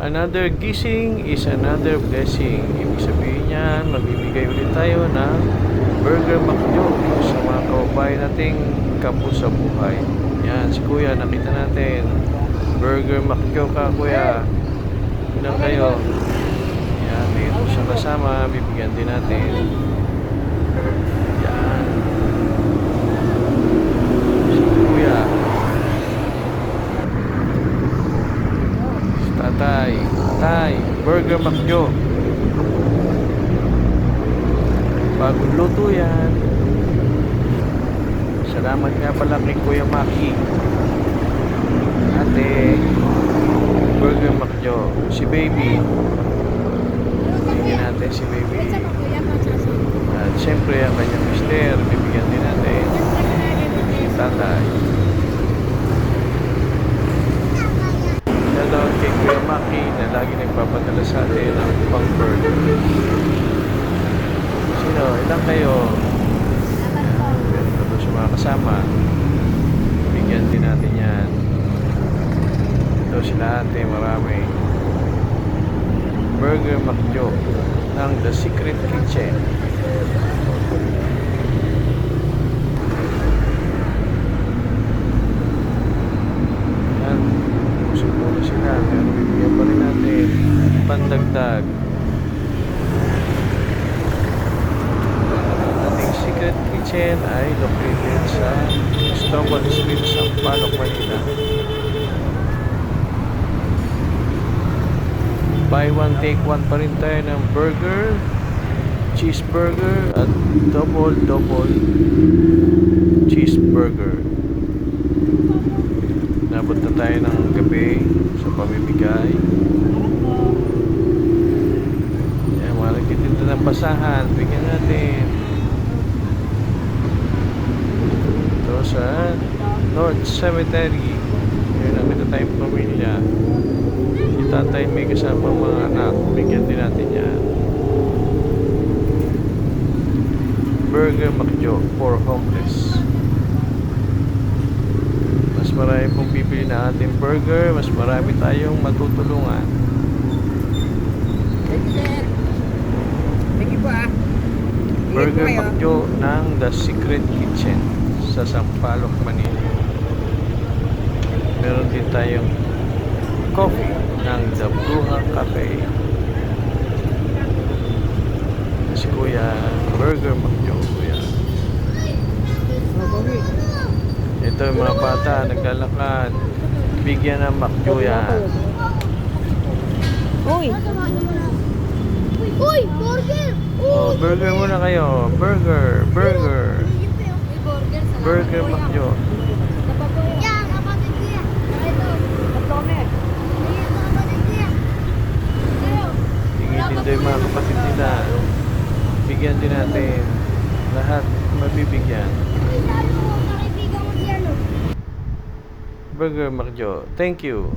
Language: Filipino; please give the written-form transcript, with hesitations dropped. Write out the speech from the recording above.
Another gising is another blessing. Ibig sabihin niyan, magbibigay ulit tayo ng Burger McJo sa mga kababayan nating kampo sa buhay. Yan, si Kuya, nakita natin. Burger McJo ka, Kuya. Ilan kayo? Yan, mayroon siyang kasama. Bibigyan din natin. Yan. Si Kuya. Si Tatay. Tay, Burger McJo. Bagong luto yan. Salamat nga pala kay Kuya Maki. Ate, Burger McJo. Si Baby. Bibigyan natin si Baby. At siyempre ang kanyang mister. Bibigyan din natin. Si Tatay. Shoutout kay Kuya Maki na lagi nagpapadala sa atin ng pang burger. Sino? Ilang kayo? Ito sa mga kasama. Bigyan din natin yan. Ito sila ate, marami. Burger McJo ng The Secret Kitchen. Yan. Susunod sila. Pero bibigyan pa rin natin. Pandagdag. Secret Kitchen ay located sa Stonewall Street, Sampaloc, Manila. Buy one, take one pa rin tayo ng burger, cheeseburger at double cheeseburger. Nabot na tayo ng gabi sa pamimigay. Yan, mga nagtitinda ng basahan, bigyan natin. Sa North Cemetery. Ngayon nakita tayong pamilya. Si tatay may kasama mga anak. Bigyan din natin yan. Burger McJo for homeless. Mas marami pong bibili na ating burger. Mas marami tayong matutulungan. Burger McJo ng The Secret Kitchen sa Sampaloc, Manila. Meron din tayong coffee ng The Bruja Cafe. Si Kuya, Burger McJo, Kuya. Ito yung mga bata, naglalakad. Bigyan ng McJo yan. Uy! Uy! Burger! Oh, burger muna kayo. Burger! Burger McJo. Yan, kapatid niya. Ito. Tomer. Tingin din mga kapatid nila. Bigyan din natin. Lahat mabibigyan. Burger McJo. Thank you.